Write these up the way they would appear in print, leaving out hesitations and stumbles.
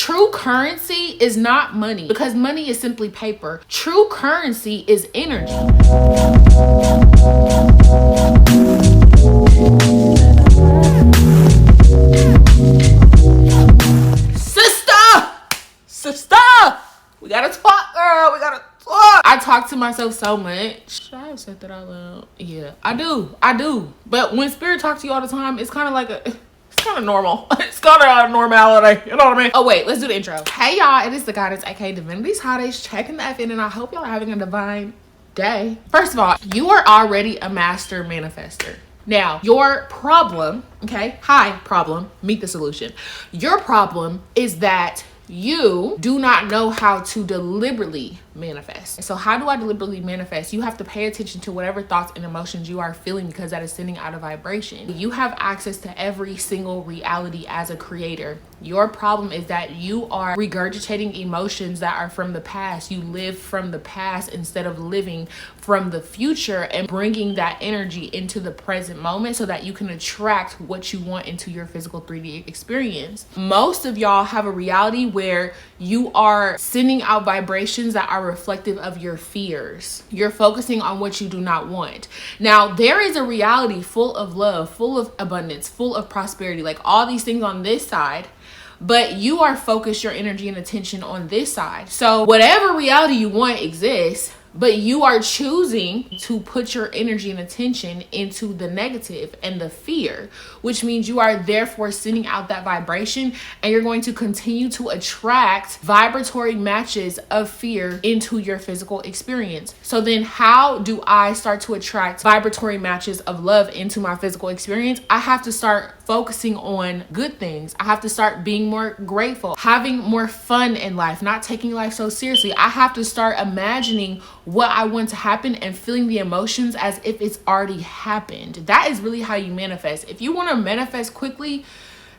True currency is not money, because money is simply paper. True currency is energy. Sister, we gotta talk, girl. We gotta talk. I talk to myself so much. Should I have said that out loud? Yeah, I do. But when spirit talks to you all the time, it's kind of like it's kind of normal. It's kind of a normality. You know what I mean? Oh wait, let's do the intro. Hey y'all, it is the goddess, aka Divinity Holidays, checking the FN, and I hope y'all are having a divine day. First of all, you are already a master manifester. Now, your problem, okay? Hi, problem. Meet the solution. Your problem is that you do not know how to deliberately manifest. So how do I deliberately manifest? You have to pay attention to whatever thoughts and emotions you are feeling, because that is sending out a vibration. You have access to every single reality as a creator. Your problem is that you are regurgitating emotions that are from the past. You live from the past instead of living from the future and bringing that energy into the present moment so that you can attract what you want into your physical 3D experience. Most of y'all have a reality where you are sending out vibrations that are reflective of your fears. You're focusing on what you do not want. Now, there is a reality full of love, full of abundance, full of prosperity, like all these things on this side, but you are focused your energy and attention on this side. So whatever reality you want exists, but you are choosing to put your energy and attention into the negative and the fear, which means you are therefore sending out that vibration, and you're going to continue to attract vibratory matches of fear into your physical experience. So then how do I start to attract vibratory matches of love into my physical experience? I have to start focusing on good things. I have to start being more grateful, having more fun in life, not taking life so seriously. I have to start imagining what I want to happen and feeling the emotions as if it's already happened. That is really how you manifest. If you want to manifest quickly,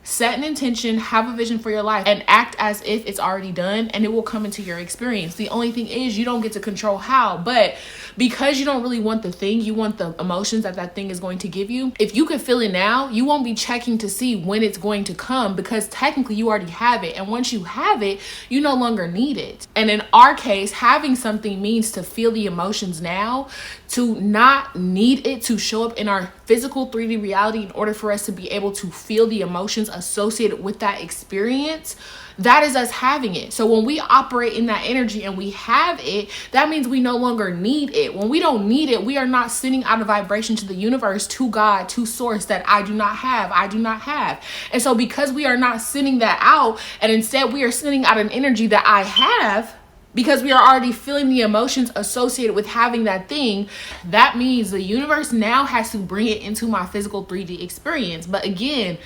set an intention, have a vision for your life, and act as if it's already done, and it will come into your experience. The only thing is you don't get to control how, but because you don't really want the thing, you want the emotions that that thing is going to give you. If you can feel it now, you won't be checking to see when it's going to come, because technically you already have it. And once you have it, you no longer need it. And in our case, having something means to feel the emotions now, to not need it to show up in our physical 3D reality in order for us to be able to feel the emotions associated with that experience. That is us having it. So when we operate in that energy and we have it, that means we no longer need it. When we don't need it, we are not sending out a vibration to the universe, to God, to source, that I do not have. And so because we are not sending that out, and instead we are sending out an energy that I have, because we are already feeling the emotions associated with having that thing, that means the universe now has to bring it into my physical 3D experience. But again,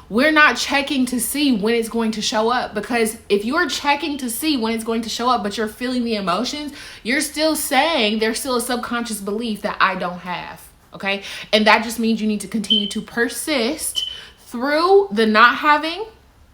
we're not checking to see when it's going to show up, because if you're checking to see when it's going to show up, but you're feeling the emotions, you're still saying there's still a subconscious belief that I don't have. Okay. And that just means you need to continue to persist through the not having,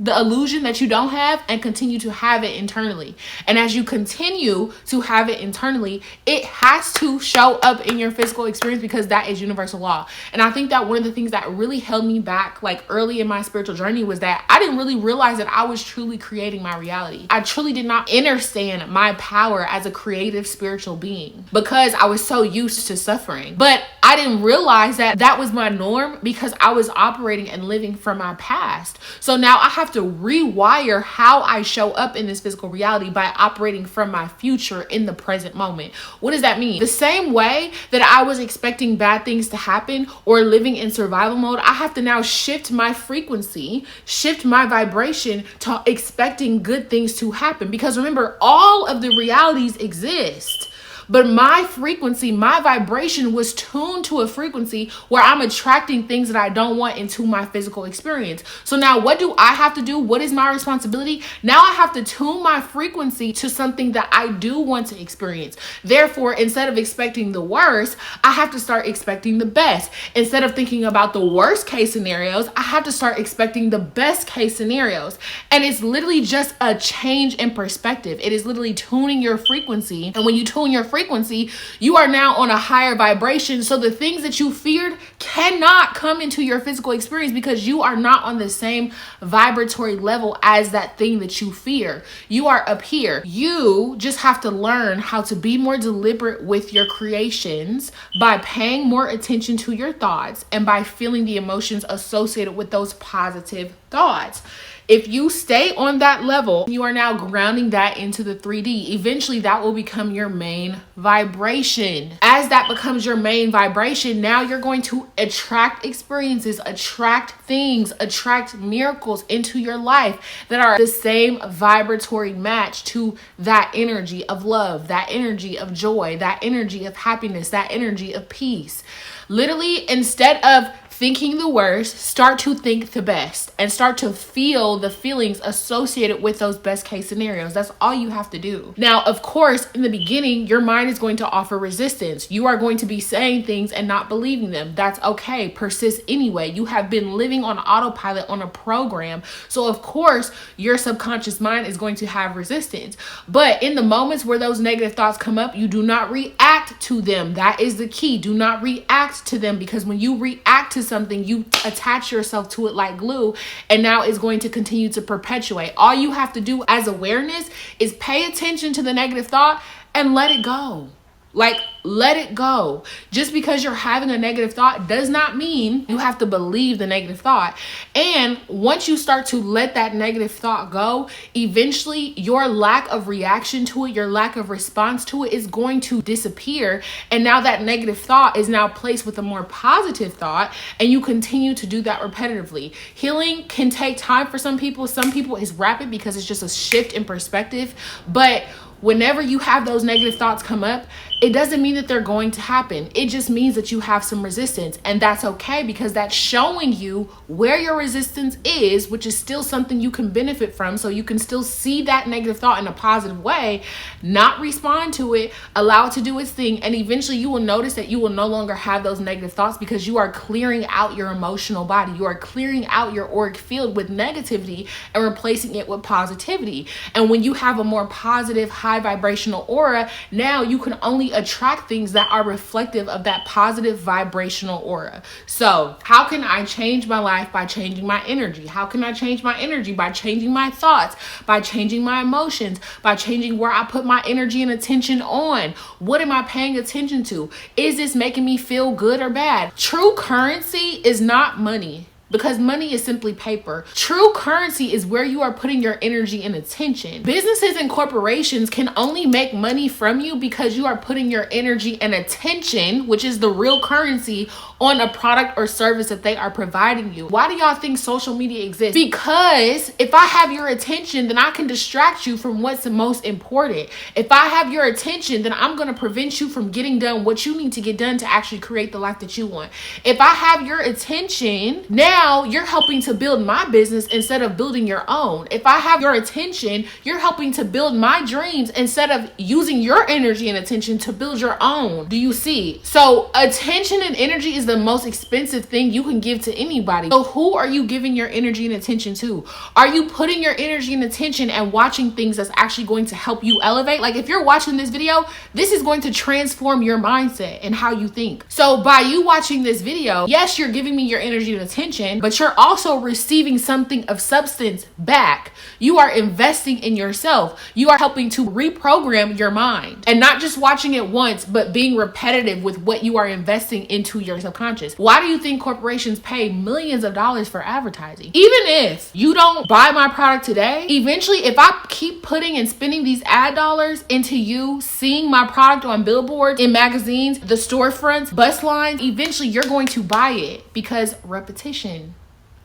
the illusion that you don't have, and continue to have it internally. And as you continue to have it internally, it has to show up in your physical experience, because that is universal law. And I think that one of the things that really held me back, like early in my spiritual journey, was that I didn't really realize that I was truly creating my reality. I truly did not understand my power as a creative spiritual being, because I was so used to suffering. But I didn't realize that that was my norm, because I was operating and living from my past. So now I have to rewire how I show up in this physical reality by operating from my future in the present moment. What does that mean? The same way that I was expecting bad things to happen or living in survival mode, I have to now shift my frequency, shift my vibration to expecting good things to happen. Because remember, all of the realities exist, but my frequency, my vibration was tuned to a frequency where I'm attracting things that I don't want into my physical experience. So now what do I have to do? What is my responsibility? Now I have to tune my frequency to something that I do want to experience. Therefore, instead of expecting the worst, I have to start expecting the best. Instead of thinking about the worst case scenarios, I have to start expecting the best case scenarios. And it's literally just a change in perspective. It is literally tuning your frequency. And when you tune your frequency, frequency, you are now on a higher vibration. So the things that you feared cannot come into your physical experience because you are not on the same vibratory level as that thing that you fear. You are up here. You just have to learn how to be more deliberate with your creations by paying more attention to your thoughts and by feeling the emotions associated with those positive thoughts. If you stay on that level, you are now grounding that into the 3D. Eventually, that will become your main vibration. As that becomes your main vibration, now you're going to attract experiences, attract things, attract miracles into your life that are the same vibratory match to that energy of love, that energy of joy, that energy of happiness, that energy of peace. Literally, instead of thinking the worst, start to think the best and start to feel the feelings associated with those best case scenarios. That's all you have to do. Now, of course, in the beginning, your mind is going to offer resistance. You are going to be saying things and not believing them. That's okay. Persist anyway. You have been living on autopilot on a program. So of course, your subconscious mind is going to have resistance. But in the moments where those negative thoughts come up, you do not react to them. That is the key. Do not react to them, because when you react to something, you attach yourself to it like glue, and now it's going to continue to perpetuate. All you have to do as awareness is pay attention to the negative thought and let it go. Like, let it go. Just because you're having a negative thought does not mean you have to believe the negative thought. And once you start to let that negative thought go, eventually your lack of reaction to it, your lack of response to it is going to disappear. And now that negative thought is now placed with a more positive thought, and you continue to do that repetitively. Healing can take time for some people. Some people it's rapid because it's just a shift in perspective. But whenever you have those negative thoughts come up, it doesn't mean that they're going to happen. It just means that you have some resistance, and that's okay, because that's showing you where your resistance is, which is still something you can benefit from. So you can still see that negative thought in a positive way, not respond to it, allow it to do its thing. And eventually you will notice that you will no longer have those negative thoughts because you are clearing out your emotional body. You are clearing out your auric field with negativity and replacing it with positivity. And when you have a more positive, high vibrational aura, now you can only attract things that are reflective of that positive vibrational aura. So how can I change my life? By changing my energy. How can I change my energy? By changing my thoughts, by changing my emotions, by changing where I put my energy and attention on. What am I paying attention to? Is this making me feel good or bad? True currency is not money, because money is simply paper. True currency is where you are putting your energy and attention. Businesses and corporations can only make money from you because you are putting your energy and attention, which is the real currency, on a product or service that they are providing you. Why do y'all think social media exists? Because if I have your attention, then I can distract you from what's the most important. If I have your attention, then I'm gonna prevent you from getting done what you need to get done to actually create the life that you want. If I have your attention, now you're helping to build my business instead of building your own. If I have your attention, you're helping to build my dreams instead of using your energy and attention to build your own. Do you see? So attention and energy is the most expensive thing you can give to anybody. So who are you giving your energy and attention to? Are you putting your energy and attention and watching things that's actually going to help you elevate? Like if you're watching this video, this is going to transform your mindset and how you think. So by you watching this video, yes, you're giving me your energy and attention, but you're also receiving something of substance back. You are investing in yourself. You are helping to reprogram your mind, and not just watching it once, but being repetitive with what you are investing into your subconscious. Why do you think corporations pay millions of dollars for advertising? Even if you don't buy my product today, eventually if I keep putting and spending these ad dollars into you seeing my product on billboards, in magazines, the storefronts, bus lines, eventually you're going to buy it, because repetition.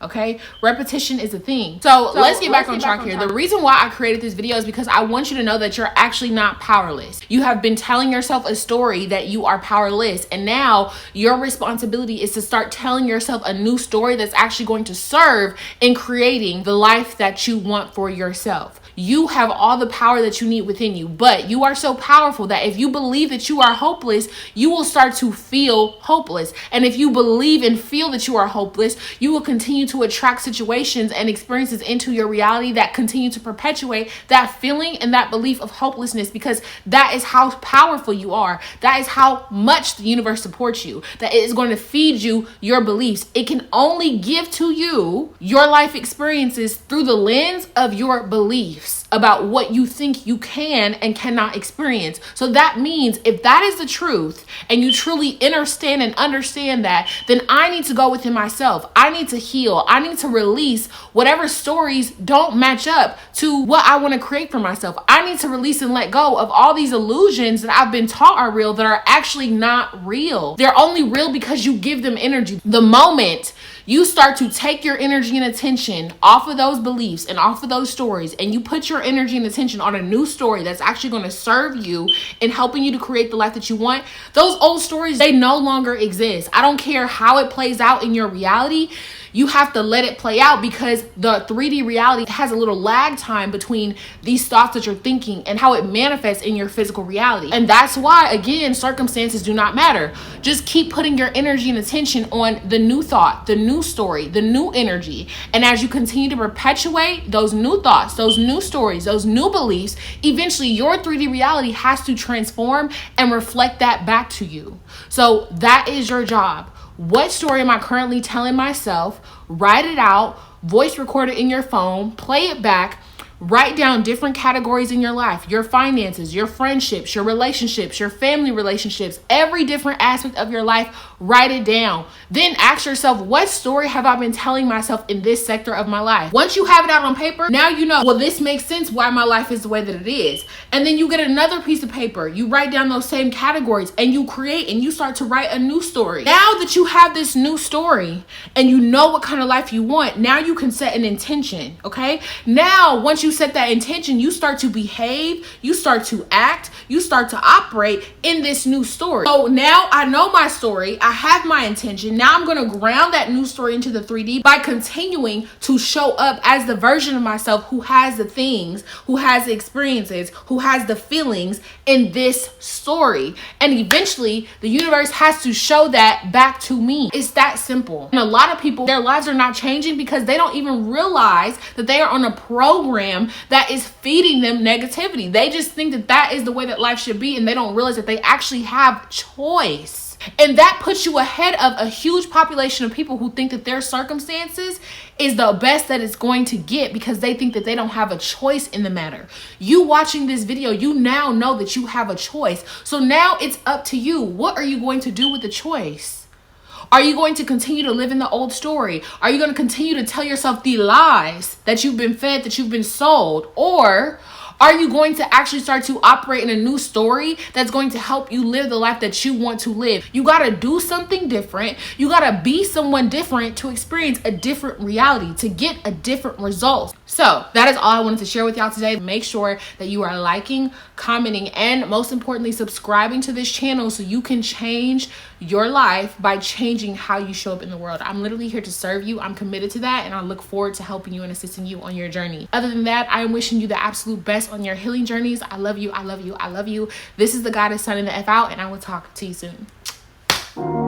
Okay, repetition is a thing. So let's get back on track here. The reason why I created this video is because I want you to know that you're actually not powerless. You have been telling yourself a story that you are powerless, and now your responsibility is to start telling yourself a new story that's actually going to serve in creating the life that you want for yourself. You have all the power that you need within you, but you are so powerful that if you believe that you are hopeless, you will start to feel hopeless. And if you believe and feel that you are hopeless, you will continue to attract situations and experiences into your reality that continue to perpetuate that feeling and that belief of hopelessness, because that is how powerful you are. That is how much the universe supports you, that it is going to feed you your beliefs. It can only give to you your life experiences through the lens of your beliefs about what you think you can and cannot experience. So that means if that is the truth and you truly understand that, then I need to go within myself. I need to heal. I need to release whatever stories don't match up to what I want to create for myself. I need to release and let go of all these illusions that I've been taught are real that are actually not real. They're only real because you give them energy. The moment you start to take your energy and attention off of those beliefs and off of those stories, and you put your energy and attention on a new story that's actually going to serve you in helping you to create the life that you want, those old stories, they no longer exist. I don't care how it plays out in your reality. You have to let it play out, because the 3D reality has a little lag time between these thoughts that you're thinking and how it manifests in your physical reality. And that's why, again, circumstances do not matter. Just keep putting your energy and attention on the new thought, the new story, the new energy. And as you continue to perpetuate those new thoughts, those new stories, those new beliefs, eventually your 3D reality has to transform and reflect that back to you. So that is your job. What story am I currently telling myself? Write it out, voice record it in your phone, play it back, write down different categories in your life, your finances, your friendships, your relationships, your family relationships, every different aspect of your life, write it down. Then ask yourself, what story have I been telling myself in this sector of my life? Once you have it out on paper, now you know, well, this makes sense why my life is the way that it is. And then you get another piece of paper, you write down those same categories, and you create and you start to write a new story. Now that you have this new story and you know what kind of life you want, now you can set an intention, okay? Now, once you set that intention, you start to behave, you start to act, you start to operate in this new story. So now I know my story, I have my intention. Now I'm going to ground that new story into the 3D by continuing to show up as the version of myself who has the things, who has the experiences, who has the feelings in this story. And eventually the universe has to show that back to me. It's that simple. And a lot of people, their lives are not changing because they don't even realize that they are on a program that is feeding them negativity. They just think that that is the way that life should be, and they don't realize that they actually have choice. And that puts you ahead of a huge population of people who think that their circumstances is the best that it's going to get because they think that they don't have a choice in the matter. You watching this video, you now know that you have a choice. So now it's up to you. What are you going to do with the choice? Are you going to continue to live in the old story? Are you going to continue to tell yourself the lies that you've been fed, that you've been sold? Or are you going to actually start to operate in a new story that's going to help you live the life that you want to live? You got to do something different. You got to be someone different to experience a different reality, to get a different result. So that is all I wanted to share with y'all today. Make sure that you are liking, commenting, and most importantly, subscribing to this channel so you can change your life by changing how you show up in the world. I'm literally here to serve you. I'm committed to that, and I look forward to helping you and assisting you on your journey. Other than that, I am wishing you the absolute best on your healing journeys. I love you. I love you. I love you. This is the goddess signing the F out, and I will talk to you soon.